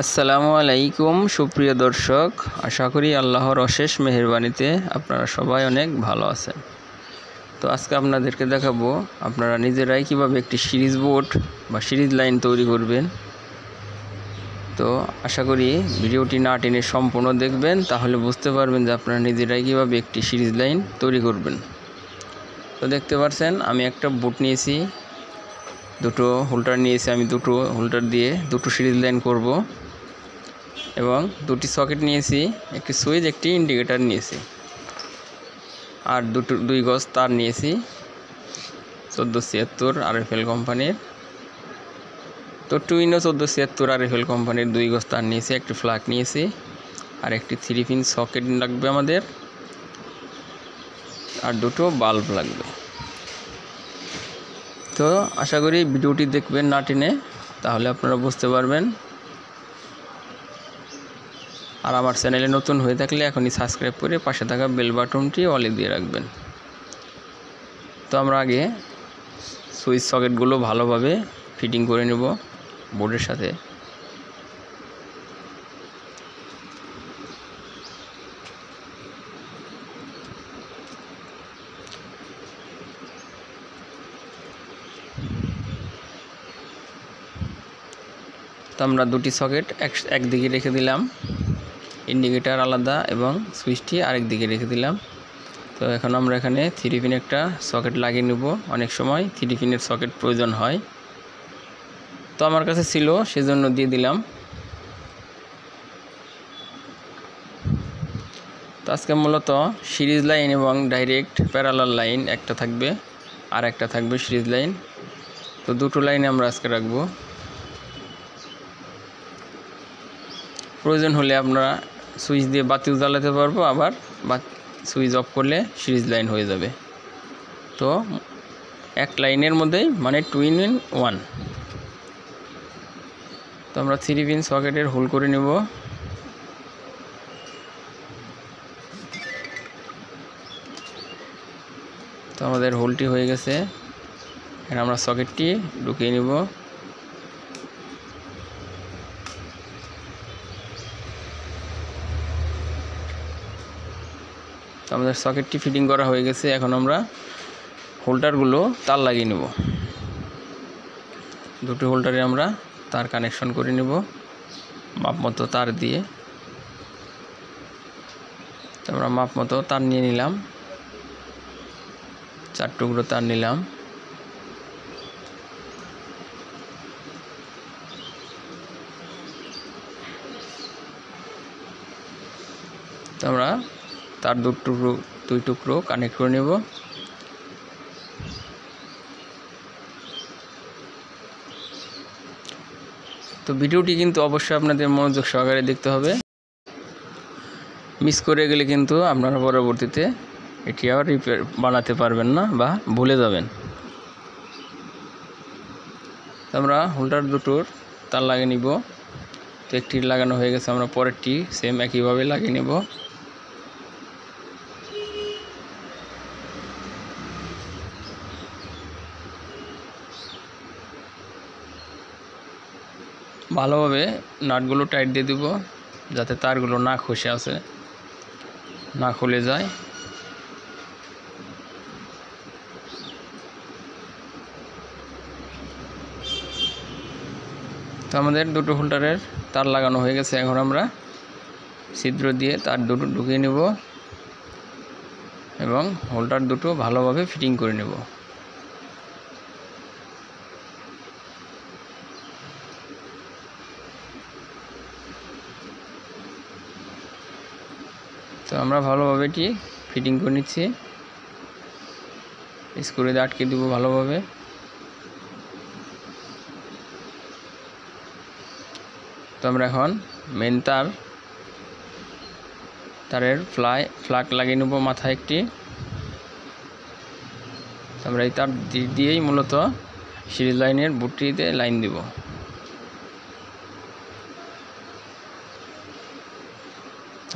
আসসালামু আলাইকুম সুপ্রিয় দর্শক, আশা করি আল্লাহর অশেষ মেহেরবানিতে আপনারা সবাই অনেক ভালো আছেন। তো আজকে আপনাদেরকে দেখাবো আপনারা নিজেরাই কিভাবে একটি সিরিজ বোর্ড বা সিরিজ লাইন তৈরি করবেন। তো আশা করি ভিডিওটি না টেনে সম্পূর্ণ দেখবেন, তাহলে বুঝতে পারবেন যে আপনারা নিজেরাই কিভাবে একটি সিরিজ লাইন তৈরি করবেন। তো দেখতে পাচ্ছেন আমি একটা বোর্ড নিয়েছি, দুটো হোল্ডার নিয়েছি, আমি দুটো হোল্ডার দিয়ে দুটো সিরিজ লাইন করব এবং দুটি সকেট নিয়েছি, একটি সুইচ একটি ইন্ডিকেটর নিয়েছি আর দুই গজ তার নিয়েছি 1476 RFL কোম্পানির। তো টুইনো 1476 RFL কোম্পানির 2 গজ তার নিয়েছি, একটি ফ্ল্যাগ নিয়েছি আর একটি 3 পিন সকেট লাগবে আমাদের, আর দুটো বাল্ব লাগবে। তো আশা করি ভিডিওটি দেখবেন না টেনে, তাহলে আপনারা বুঝতে পারবেন। আর আমার চ্যানেলে নতুন হয়ে থাকলে এখনই সাবস্ক্রাইব করে পাশে থাকা বেল বাটনটি অলে দিয়ে রাখবেন। তো আমরা আগে সুইচ সকেটগুলো ভালোভাবে ফিটিং করে নেব বোর্ডের সাথে। তো আমরা দুটি সকেট একদিকে রেখে দিলাম, ইন্ডিকেটর আলাদা এবং সুইচটি আরেক দিকে রেখে দিলাম। তো এখন আমরা এখানে 3 পিন একটা সকেট লাগিয়ে নেব। অনেক সময় 3 পিনের সকেট প্রয়োজন হয়, তো আমার কাছে ছিল সেজন্য দিয়ে দিলাম। তো আজকে মূলত সিরিজ লাইন এবং ডাইরেক্ট প্যারালাল লাইন একটা থাকবে আর একটা থাকবে সিরিজ লাইন। তো দুটো লাইনে আমরা আজকে রাখবো। প্রয়োজন হলে আপনারা সুইচ দিয়ে বাতিও জ্বালাতে পারবো, আবার সুইচ অফ করলে সিরিজ লাইন হয়ে যাবে। তো এক লাইনের মধ্যেই মানে 2 in 1। তো আমরা 3 পিন সকেটের হোল করে নেব। তো আমাদের হোলটি হয়ে গেছে, এখন আমরা সকেটটি ঢুকিয়ে নেব। তো আমাদের সকেটটি ফিটিং করা হয়ে গেছে, এখন আমরা হোল্ডারগুলো তার লাগিয়ে নেব। দুটো হোল্ডারে আমরা তার কানেকশন করে নেব মাপ মতো তার দিয়ে। তো আমরা মাপ মতো তার নিয়ে নিলাম, 4 টুকরো তার নিলাম। তো আমরা তার দুই টুকরো কানেক্ট করে নেব। তো ভিডিওটি কিন্তু অবশ্যই আপনাদের মনোযোগ সহকারে দেখতে হবে, মিস করে গেলে কিন্তু আপনারা পরবর্তীতে এটি আবার বানাতে পারবেন না বা ভুলে যাবেন। তো আমরা হোল্ডার দুটোর তার লাগিয়ে নিব। তো একটি লাগানো হয়ে গেছে, আমরা পরেরটি সেম একইভাবে লাগিয়ে নেব। ভালোভাবে নাটগুলো টাইট দিয়ে দিব, যাতে তারগুলো না খসে আসে, না খুলে যায়। তো আমাদের দুটো হোল্ডারের তার লাগানো হয়ে গেছে, এখন আমরা ছিদ্র দিয়ে তার দুটো ঢুকিয়ে নেব এবং হোল্ডার দুটো ভালোভাবে ফিটিং করে নেব। তো আমরা ভালোভাবে এটি ফিটিং করে নিচ্ছি, স্ক্রু দিয়ে আটকে দেব ভালোভাবে। তো আমরা এখন মেন তারের ফ্ল্যাগ লাগিয়ে নেব মাথায় একটি। আমরা এই তার দিয়েই মূলত সিরিজ লাইনের বুটটিতে লাইন দিব।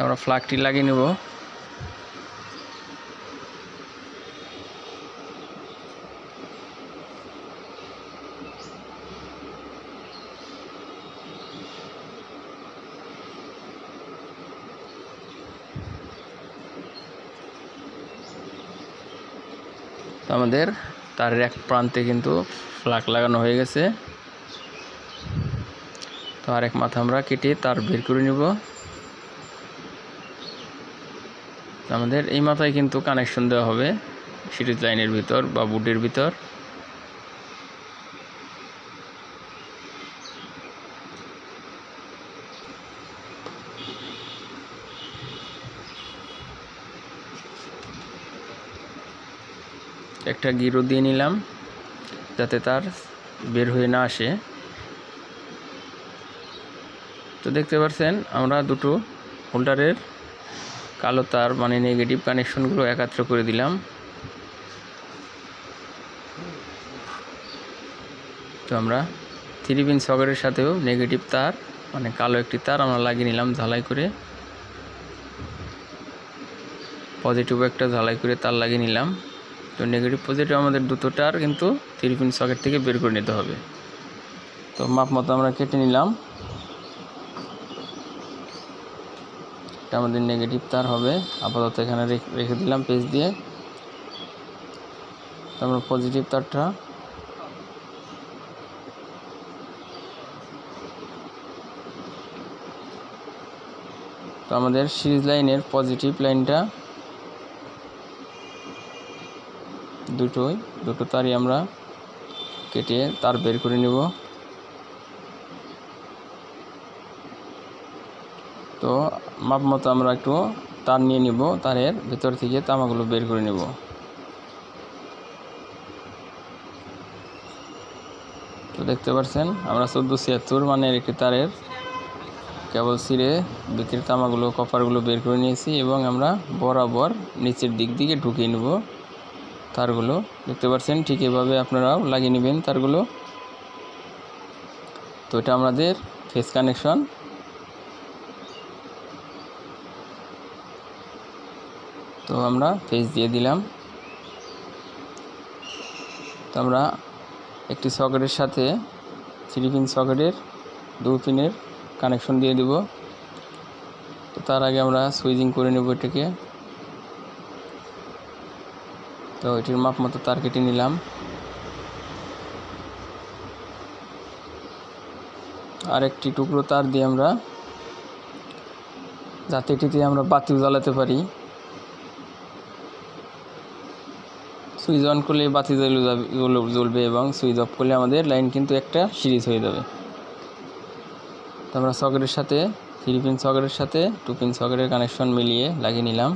আমরা ফ্ল্যাগটি লাগিয়ে নেব। আমাদের তার এক প্রান্তে কিন্তু প্লাগ লাগানো হয়ে গেছে। তো আরেক মাথা আমরা কেটে তার বের করে নিব। আমাদের এই মাথায় কিন্তু কানেকশন দেওয়া হবে সিরিজ লাইনের ভিতর বা বুটের ভিতর। একটা গিরো দিয়ে নিলাম যাতে তার বের হয়ে না আসে। তো দেখতে পাচ্ছেন আমরা দুটো হোল্ডারের কালো তার মানে নেগেটিভ কানেকশনগুলো একত্র করে দিলাম। তো আমরা 3 পিন সকেটের সাথেও নেগেটিভ তার মানে কালো একটি তার আমরা লাগিয়ে নিলাম ঝালাই করে। পজিটিভ একটা ঝালাই করে তার লাগিয়ে নিলাম। তো নেগেটিভ পজিটিভ আমাদের দুটো তার কিন্তু 3 পিন সকেট থেকে বের করে নিতে হবে। তো মাপ মতো আমরা কেটে নিলাম। এটা আমাদের নেগেটিভ তার হবে, আপাতত এখানে রেখে দিলাম পেজ দিয়ে। তো আমরা পজিটিভ তারটা তো আমাদের সিরিজ লাইনের পজিটিভ লাইনটা দুটো তারই আমরা কেটে তার বের করে নেব। তো মাপ মতো আমরা একটু তার নিয়ে নিব, তারের ভেতর থেকে তামাগুলো বের করে নেব। তো দেখতে পাচ্ছেন আমরা 1476 মানের একটি তারের কেবল ছিঁড়ে ভিতরের তামাগুলো কপারগুলো বের করে নিয়েছি এবং আমরা বরাবর নিচের দিক দিকে ঢুকিয়ে নেব তারগুলো। দেখতে পাচ্ছেন ঠিক এভাবে আপনারাও লাগিয়ে নেবেন তারগুলো। তো এটা আমাদের ফেস কানেকশন। তো আমরা ফেস দিয়ে দিলাম। তো আমরা একটি সকেটের সাথে 3 পিন সকেটের 2 পিনের কানেকশন দিয়ে দেব। তো তার আগে আমরা সুইচিং করে নেব এটাকে। তো এটির মাপ মতো তার কেটে নিলাম। আর একটি টুকরো তার দিয়ে আমরা যাতে এটিতে আমরা বাতিও জ্বালাতে পারি, সুইচ অন করলে বাতি জ্বলবে এবং সুইচ অফ করলে আমাদের লাইন কিন্তু একটা সিরিজ হয়ে যাবে। তো আমরা সকেটের সাথে 3 পিন সকেটের সাথে 2 পিন সকেটের কানেকশন মিলিয়ে লাগিয়ে নিলাম।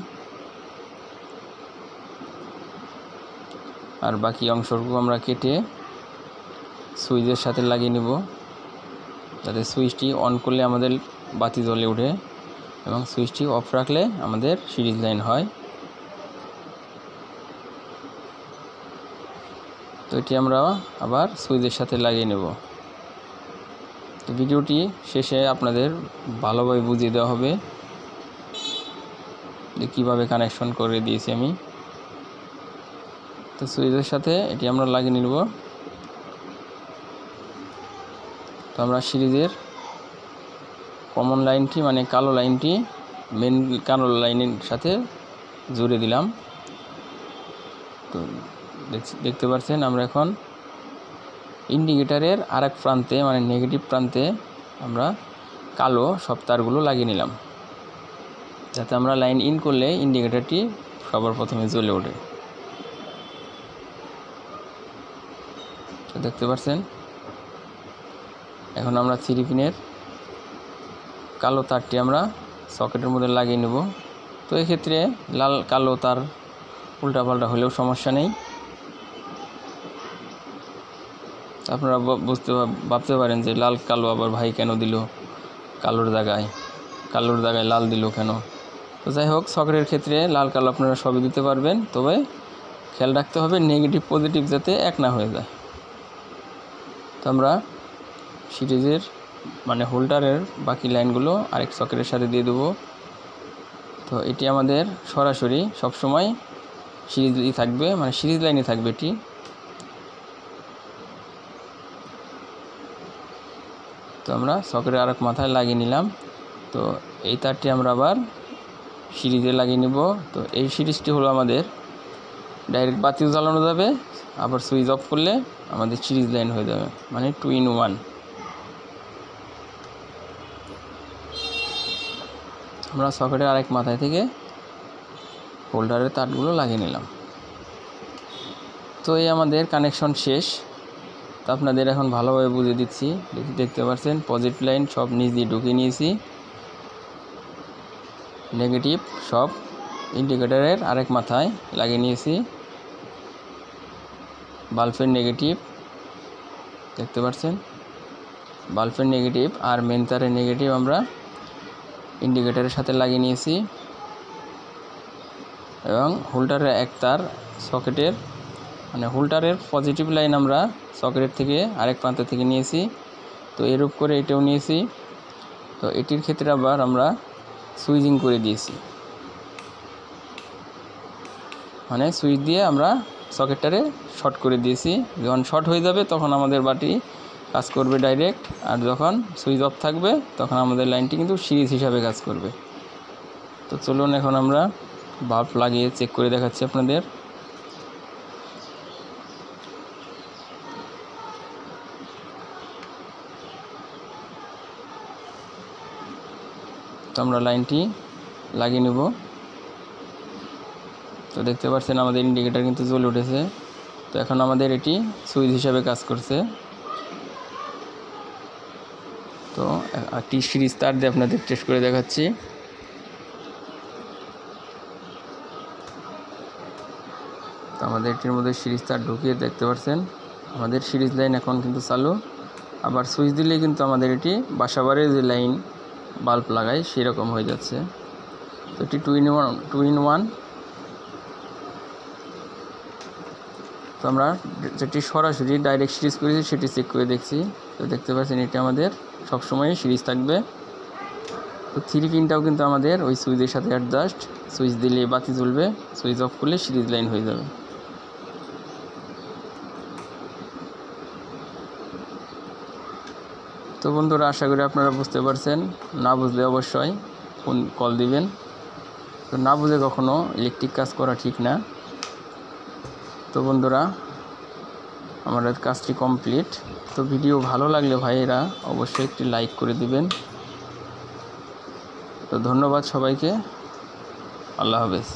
আর বাকি অংশটুকু আমরা কেটে সুইচের সাথে লাগিয়ে নেব যাতে সুইচটি অন করলে আমাদের বাতি জ্বলে ওঠে এবং সুইচটি অফ রাখলে আমাদের সিরিজ লাইন হয়। তো এটি আমরা আবার সুইচের সাথে লাগিয়ে নেব। তো ভিডিওটি শেষে আপনাদের ভালোভাবে বুঝিয়ে দেওয়া হবে যে কীভাবে কানেকশন করে দিয়েছি আমি। তো সুইচের সাথে এটি আমরা লাগিয়ে নেব। তো আমরা সিরিজের কমন লাইনটি মানে কালো লাইনটি মেন কালো লাইনের সাথে জুড়ে দিলাম। তো দেখতে পাচ্ছেন আমরা এখন ইন্ডিকেটারের আরেক প্রান্তে মানে নেগেটিভ প্রান্তে আমরা কালো সব তারগুলো লাগিয়ে নিলাম যাতে আমরা লাইন ইন করলে ইন্ডিকেটারটি সবার প্রথমে জ্বলে ওঠে। তো দেখতে পাচ্ছেন এখন আমরা 3 পিনের কালো তারটি আমরা সকেটের মধ্যে লাগিয়ে নেব। তো এক্ষেত্রে লাল কালো তার উল্টাপাল্টা হলেও সমস্যা নেই। আপনারা ভাবতে পারেন যে লাল কালো আবার ভাই কেন দিল, কালোর জায়গায় লাল দিল কেন। তো যাই হোক, সকেটের ক্ষেত্রে লাল কালো আপনারা সবই দিতে পারবেন, তবে খেয়াল রাখতে হবে নেগেটিভ পজিটিভ যাতে এক না হয়ে যায়। তো আমরা সিরিজের মানে হোল্ডারের বাকি লাইনগুলো আরেক সকেটের সাথে দিয়ে দেবো। তো এটি আমাদের সরাসরি সবসময় সিরিজই থাকবে, মানে সিরিজ লাইনে থাকবে এটি। তো আমরা সকেটের আরেক মাথায় লাগিয়ে নিলাম। তো এই তারটি আমরা আবার সিরিজে লাগিয়ে নেব। তো এই সিরিজটি হলো আমাদের ডাইরেক্ট বাতিও জ্বালানো যাবে, আবার সুইচ অফ করলে আমাদের সিরিজ লাইন হয়ে যাবে, মানে 2 in 1। আমরা সকেটের আরেক মাথায় থেকে হোল্ডারের তারগুলো লাগিয়ে নিলাম। তো এই আমাদের কানেকশন শেষ। তো আপনাদের এখন ভালোভাবে বুঝিয়ে দিচ্ছি। দেখতে পাচ্ছেন পজিটিভ লাইন সব নিচ দিয়ে ঢুকিয়ে নিয়েছি, নেগেটিভ সব ইন্ডিকেটরের আরেক মাথায় লাগিয়ে নিয়েছি। বাল্বের নেগেটিভ দেখতে পাচ্ছেন, বাল্বের নেগেটিভ আর মেন তারের নেগেটিভ আমরা ইন্ডিকেটরের সাথে লাগিয়ে নিয়েছি, এবং হোল্ডারের এক তার সকেটের, মানে হোল্ডারের পজিটিভ লাইন আমরা সকেটের থেকে আরেক প্রান্ত থেকে নিয়েছি। তো এরূপ করে এটাও নিয়েছি। তো এটির ক্ষেত্রে আবার আমরা সুইচিং করে দিয়েছি, মানে সুইচ দিয়ে আমরা সকেটটারে শর্ট করে দিয়েছি। যখন শর্ট হয়ে যাবে তখন আমাদের বাটি কাজ করবে ডাইরেক্ট, আর যখন সুইচ অফ থাকবে তখন আমাদের লাইনটি কিন্তু সিরিজ হিসাবে কাজ করবে। তো চলুন এখন আমরা বাল্ব লাগিয়ে চেক করে দেখাচ্ছি আপনাদের। তো আমরা লাইনটি লাগিয়ে নেব। তো দেখতে পাচ্ছেন আমাদের ইন্ডিকেটর কিন্তু জ্বলে উঠেছে। তো এখন আমাদের এটি সুইচ হিসাবে কাজ করছে। তো একটি সিরিজ তার দিয়ে আপনাদের টেস্ট করে দেখাচ্ছি। তো আমাদের এটির মধ্যে সিরিজ তার ঢুকিয়ে দেখতে পাচ্ছেন আমাদের সিরিজ লাইন এখন কিন্তু চালু। আবার সুইচ দিলেই কিন্তু আমাদের এটি বাসাবাড়ির যে লাইন বাল্ব লাগাই সেরকম হয়ে যাচ্ছে। তো এটি 2 in 1। তো আমরা যেটি সরাসরি ডাইরেক্ট সিরিজ করেছি সেটি চেক করে দেখছি। তো দেখতে পাচ্ছেন এটি আমাদের সবসময়ই সিরিজ থাকবে। তো 3 পিনটাও কিন্তু আমাদের ওই সুইচের সাথে অ্যাডজাস্ট, সুইচ দিলে বাতি জ্বলবে, সুইচ অফ করলে সিরিজ লাইন হয়ে যাবে। তো বন্ধুরা, আশা করি আপনারা বুঝতে পারছেন। না বুঝলে অবশ্যই ফোন কল দিবেন। তো না বুঝে কখনো ইলেকট্রিক কাজ করা ঠিক না। তো বন্ধুরা, আমাদের কাজটি কমপ্লিট। তো ভিডিও ভালো লাগলে ভাইয়েরা অবশ্যই একটি লাইক করে দিবেন। তো ধন্যবাদ সবাইকে। আল্লাহ হাফেজ।